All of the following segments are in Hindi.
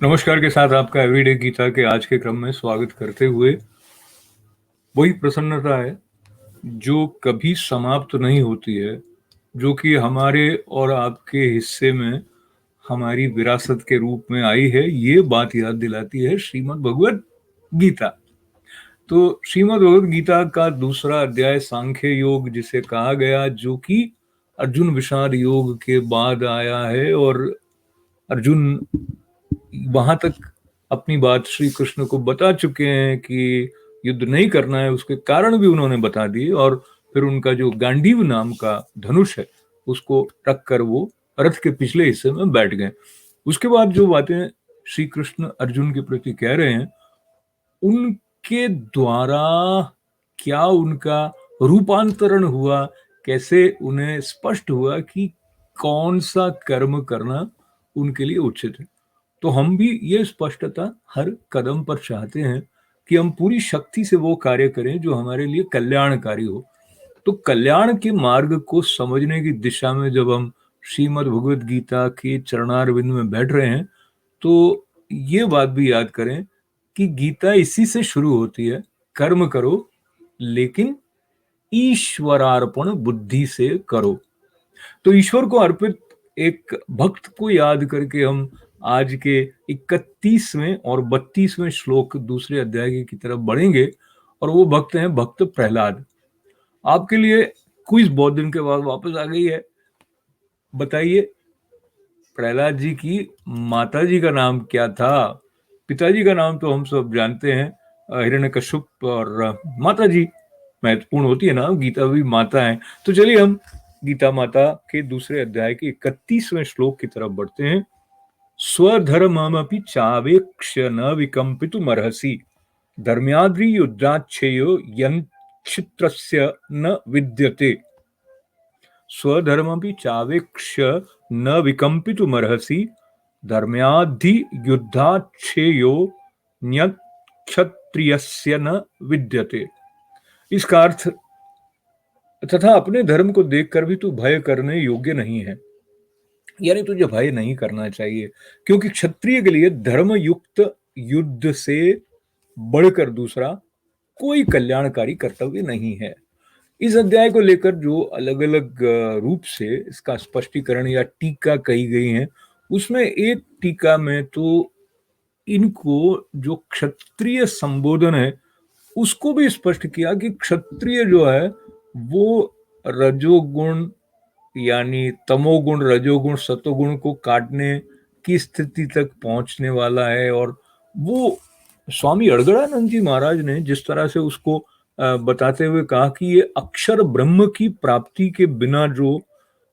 नमस्कार के साथ आपका एवरीडे गीता के आज के क्रम में स्वागत करते हुए वही प्रसन्नता है जो कभी समाप्त नहीं होती है, जो कि हमारे और आपके हिस्से में हमारी विरासत के रूप में आई है। ये बात याद दिलाती है श्रीमद् भगवद गीता। तो श्रीमद् भगवद गीता का दूसरा अध्याय सांख्य योग जिसे कहा गया, जो कि अर्जुन विषाद योग के बाद आया है, और अर्जुन वहां तक अपनी बात श्री कृष्ण को बता चुके हैं कि युद्ध नहीं करना है, उसके कारण भी उन्होंने बता दिए, और फिर उनका जो गांडीव नाम का धनुष है उसको रख कर वो रथ के पिछले हिस्से में बैठ गए। उसके बाद जो बातें श्री कृष्ण अर्जुन के प्रति कह रहे हैं, उनके द्वारा क्या उनका रूपांतरण हुआ, कैसे उन्हें स्पष्ट हुआ कि कौन सा कर्म करना उनके लिए उचित है। तो हम भी ये स्पष्टता हर कदम पर चाहते हैं कि हम पूरी शक्ति से वो कार्य करें जो हमारे लिए कल्याणकारी हो। तो कल्याण के मार्ग को समझने की दिशा में जब हम श्रीमद् भगवद गीता के चरणारविंद में बैठ रहे हैं, तो ये बात भी याद करें कि गीता इसी से शुरू होती है, कर्म करो लेकिन ईश्वरार्पण बुद्धि से करो। तो ईश्वर को अर्पित एक भक्त को याद करके हम आज के 31वें और 32वें श्लोक दूसरे अध्याय की तरफ बढ़ेंगे, और वो भक्त हैं भक्त प्रहलाद। आपके लिए क्विज बहुत दिन के बाद वापस आ गई है। बताइए, प्रहलाद जी की माता जी का नाम क्या था? पिताजी का नाम तो हम सब जानते हैं, हिरण्यकश्यप, और माता जी महत्वपूर्ण होती है ना, गीता भी माता है। तो चलिए हम गीता माता के दूसरे अध्याय के 31वें श्लोक की तरफ बढ़ते हैं। स्वधर्ममपि चावेक्ष्य न विकम्पितुमर्हसि धर्म्याद्रि युद्धाच्छेयो यन्क्षित्रस्य न विद्यते। स्वधर्ममपि चावेक्ष्य न विकम्पितुमर्हसि धर्म्याद्धि युद्धाच्छेयो न्यक्षत्रियस्य न विद्यते। इसका अर्थ, तथा अपने धर्म को देखकर भी तू भय करने योग्य नहीं है, यानी तुझे भय नहीं करना चाहिए, क्योंकि क्षत्रिय के लिए धर्म युक्त युद्ध से बढ़कर दूसरा कोई कल्याणकारी कर्तव्य नहीं है। इस अध्याय को लेकर जो अलग अलग रूप से इसका स्पष्टीकरण या टीका कही गई है, उसमें एक टीका में तो इनको जो क्षत्रिय संबोधन है उसको भी स्पष्ट किया कि क्षत्रिय जो है वो रजोगुण यानी तमोगुण, रजोगुण, सतोगुण को काटने की स्थिति तक पहुंचने वाला है। और वो स्वामी अड़गड़ानंद जी महाराज ने जिस तरह से उसको बताते हुए कहा कि ये अक्षर ब्रह्म की प्राप्ति के बिना जो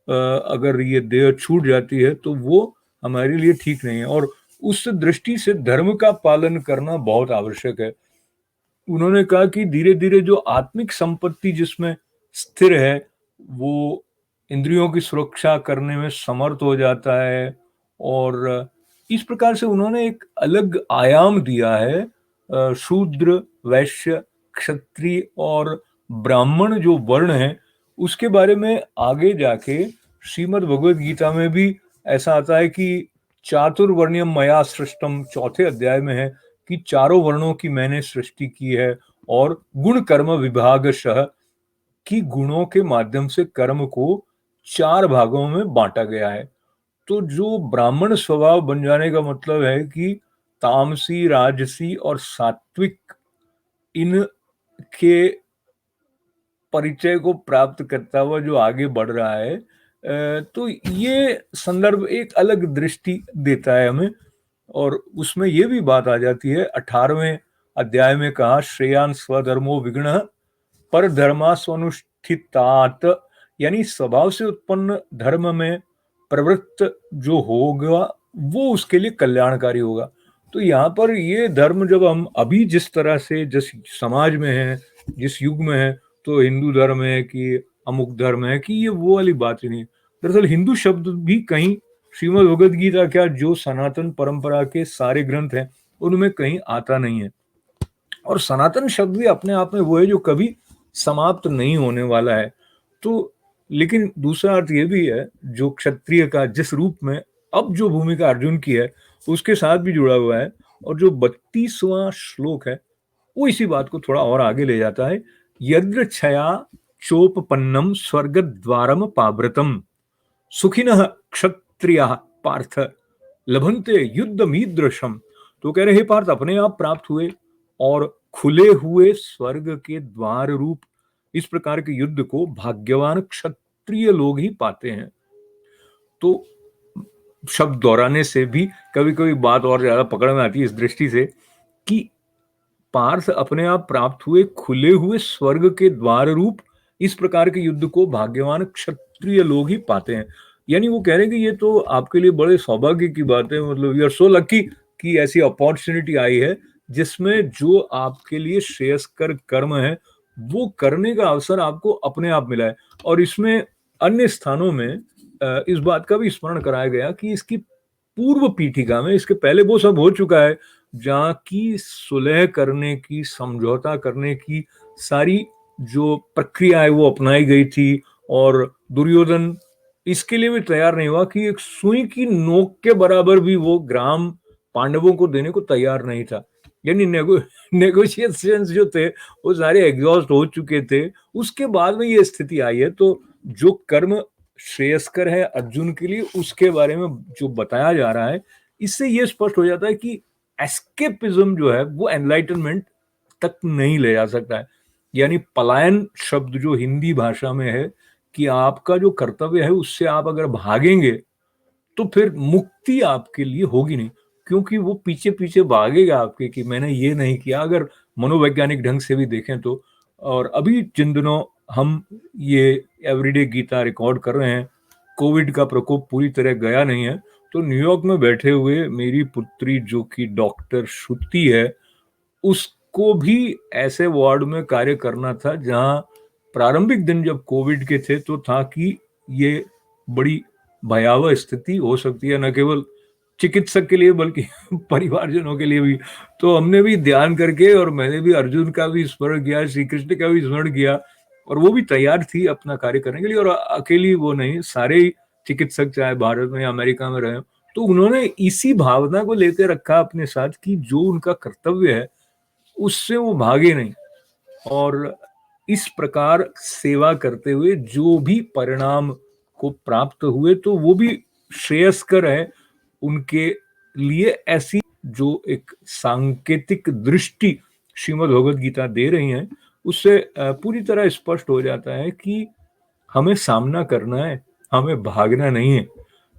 अगर ये देह छूट जाती है तो वो हमारे लिए ठीक नहीं है, और उस दृष्टि से धर्म का पालन करना बहुत आवश्यक है। उन्होंने कहा कि धीरे धीरे जो आत्मिक संपत्ति जिसमें स्थिर है वो इंद्रियों की सुरक्षा करने में समर्थ हो जाता है, और इस प्रकार से उन्होंने एक अलग आयाम दिया है। शूद्र, वैश्य, क्षत्रिय और ब्राह्मण जो वर्ण है उसके बारे में आगे जाके श्रीमद् भगवद गीता में भी ऐसा आता है कि चातुर्वर्ण्यम मया सृष्टम, चौथे अध्याय में है कि चारों वर्णों की मैंने सृष्टि की है, और गुण कर्म विभागशः कि गुणों के माध्यम से कर्म को 4 भागों में बांटा गया है। तो जो ब्राह्मण स्वभाव बन जाने का मतलब है कि तामसी, राजसी और सात्विक इनके परिचय को प्राप्त करता हुआ जो आगे बढ़ रहा है, तो ये संदर्भ एक अलग दृष्टि देता है हमें। और उसमें ये भी बात आ जाती है 18वें अध्याय में कहा, श्रेयान स्वधर्मो विगुणः पर धर्मा स्वनुष्ठितात, यानी स्वभाव से उत्पन्न धर्म में प्रवृत्त जो होगा वो उसके लिए कल्याणकारी होगा। तो यहाँ पर ये धर्म जब हम अभी जिस तरह से जिस समाज में है, जिस युग में है, तो हिंदू धर्म है कि अमुक धर्म है, कि ये वो वाली बात ही नहीं। दरअसल हिंदू शब्द भी कहीं श्रीमद् भगवद गीता क्या जो सनातन परंपरा के सारे ग्रंथ हैं उनमें कहीं आता नहीं है। और सनातन शब्द भी अपने आप में वो है जो कभी समाप्त नहीं होने वाला है। तो लेकिन दूसरा अर्थ ये भी है, जो क्षत्रिय का जिस रूप में अब जो भूमिका अर्जुन की है उसके साथ भी जुड़ा हुआ है। और जो 32वां श्लोक है वो इसी बात को थोड़ा और आगे ले जाता है। यद्र छया चोपपन्नम स्वर्ग द्वारम पावृतम सुखिनः क्षत्रियः पार्थ लभन्ते युद्ध मीदृशम। तो कह रहे हे पार्थ, अपने आप प्राप्त हुए और खुले हुए स्वर्ग के द्वार रूप इस प्रकार के युद्ध को भाग्यवान क्षत्रिय लोग ही पाते हैं। तो शब्द दोहराने से भी कभी कभी बात और ज्यादा पकड़ में आती है इस दृष्टि से कि पार्थ अपने आप प्राप्त हुए खुले हुए स्वर्ग के द्वार रूप इस प्रकार के युद्ध को भाग्यवान क्षत्रिय लोग ही पाते हैं। यानी वो कह रहे हैं कि ये तो आपके लिए बड़े सौभाग्य की बात है, मतलब यू आर सो लकी कि ऐसी अपॉर्चुनिटी आई है जिसमें जो आपके लिए श्रेयस्कर कर्म है वो करने का अवसर आपको अपने आप मिला है। और इसमें अन्य स्थानों में इस बात का भी स्मरण कराया गया कि इसकी पूर्व पीठिका में, इसके पहले वो सब हो चुका है जहाँ की सुलह करने की, समझौता करने की सारी जो प्रक्रिया है वो अपनाई गई थी। और दुर्योधन इसके लिए भी तैयार नहीं हुआ कि एक सुई की नोक के बराबर भी वो ग्राम पांडवों को देने को तैयार नहीं था। यानी नेगोशिएशंस जो थे वो सारे एग्जॉस्ट हो चुके थे, उसके बाद में ये स्थिति आई है। तो जो कर्म श्रेयस्कर है अर्जुन के लिए उसके बारे में जो बताया जा रहा है, इससे ये स्पष्ट हो जाता है कि एस्केपिज्म जो है वो एनलाइटनमेंट तक नहीं ले जा सकता है। यानी पलायन शब्द जो हिंदी भाषा में है कि आपका जो कर्तव्य है उससे आप अगर भागेंगे तो फिर मुक्ति आपके लिए होगी नहीं, क्योंकि वो पीछे पीछे भागेगा आपके कि मैंने ये नहीं किया, अगर मनोवैज्ञानिक ढंग से भी देखें तो। और अभी जिन दिनों हम ये एवरीडे गीता रिकॉर्ड कर रहे हैं, कोविड का प्रकोप पूरी तरह गया नहीं है, तो न्यूयॉर्क में बैठे हुए मेरी पुत्री जो कि डॉक्टर श्रुति है, उसको भी ऐसे वार्ड में कार्य करना था जहां प्रारंभिक दिन जब कोविड के थे तो था कि ये बड़ी भयावह स्थिति हो सकती है, न केवल चिकित्सक के लिए बल्कि परिवारजनों के लिए भी। तो हमने भी ध्यान करके, और मैंने भी अर्जुन का भी स्मरण किया, श्री कृष्ण का भी स्मरण किया, और वो भी तैयार थी अपना कार्य करने के लिए। और अकेली वो नहीं, सारे ही चिकित्सक चाहे भारत में या अमेरिका में रहे, तो उन्होंने इसी भावना को लेकर रखा अपने साथ कि जो उनका कर्तव्य है उससे वो भागे नहीं। और इस प्रकार सेवा करते हुए जो भी परिणाम को प्राप्त हुए तो वो भी श्रेयस्कर है उनके लिए। ऐसी जो एक सांकेतिक दृष्टि श्रीमद् भगवद गीता दे रही है उससे पूरी तरह स्पष्ट हो जाता है कि हमें सामना करना है, हमें भागना नहीं है।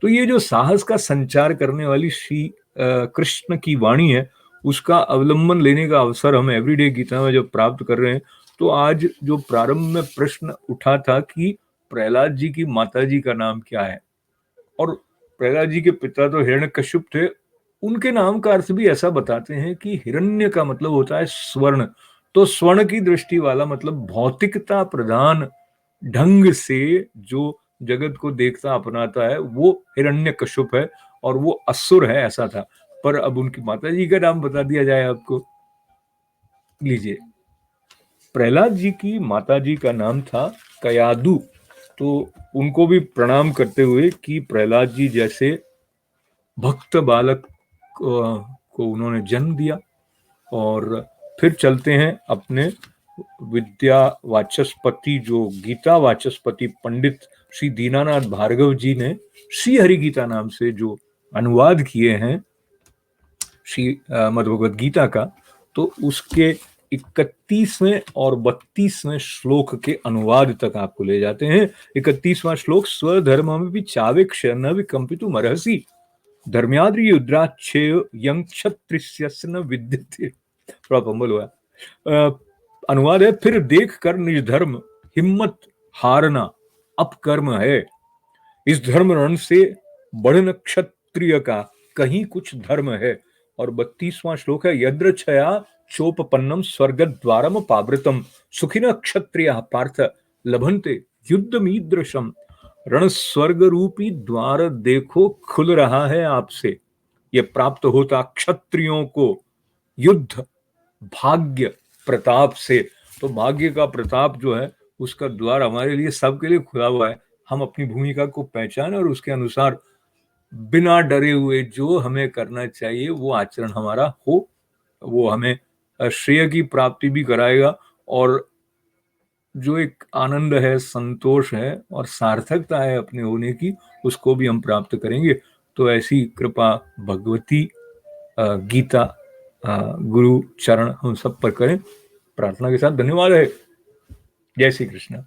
तो ये जो साहस का संचार करने वाली श्री कृष्ण की वाणी है उसका अवलंबन लेने का अवसर हम एवरीडे गीता में जब प्राप्त कर रहे हैं, तो आज जो प्रारंभ में प्रश्न उठा था कि प्रहलाद जी की माता जी का नाम क्या है, और प्रहलाद जी के पिता तो हिरण्यकश्यप थे, उनके नाम का अर्थ भी ऐसा बताते हैं कि हिरण्य का मतलब होता है स्वर्ण। तो स्वर्ण की दृष्टि वाला मतलब भौतिकता प्रधान ढंग से जो जगत को देखता अपनाता है वो हिरण्यकश्यप है, और वो असुर है ऐसा था। पर अब उनकी माता जी का नाम बता दिया जाए आपको। लीजिए, प्रहलाद जी की माता जी का नाम था कयादु। तो उनको भी प्रणाम करते हुए कि प्रहलाद जी जैसे भक्त बालक को उन्होंने जन्म दिया। और फिर चलते हैं अपने विद्या वाचस्पति, जो गीता वाचस्पति पंडित श्री दीनानाथ भार्गव जी ने श्री हरि गीता नाम से जो अनुवाद किए हैं श्री मद्भगवद गीता का, तो उसके 31वें और 32वें श्लोक के अनुवाद तक आपको ले जाते हैं। 31वां श्लोक, स्वधर्म में भी चावेक्ष न विकंपितु मरहसी धर्म्याद्रि युद्राच्छेय यं क्षत्रियस्य न विद्यते। थोड़ा फंबल हुआ। अनुवाद है, फिर देख कर निज धर्म हिम्मत हारना अपकर्म है, इस धर्म रण से बढ़न क्षत्रिय का कहीं कुछ धर्म है। और 32वां श्लोक है, यद्र छया चोपपन्नम स्वर्ग द्वारम पावृतम सुखिन क्षत्रिय पार्थ लभन्ते युद्ध मीदृशम। रण स्वर्ग रूपी द्वार देखो खुल रहा है आपसे, ये प्राप्त होता क्षत्रियों को युद्ध भाग्य प्रताप से। तो भाग्य का प्रताप जो है उसका द्वार हमारे लिए सबके लिए खुला हुआ है। हम अपनी भूमिका को पहचाने और उसके अनुसार बिना डरे हुए जो हमें करना चाहिए वो आचरण हमारा हो, वो हमें श्रेय की प्राप्ति भी कराएगा, और जो एक आनंद है, संतोष है और सार्थकता है अपने होने की, उसको भी हम प्राप्त करेंगे। तो ऐसी कृपा भगवती गीता गुरु चरण हम सब पर करें, प्रार्थना के साथ। धन्यवाद है। जय श्री कृष्ण।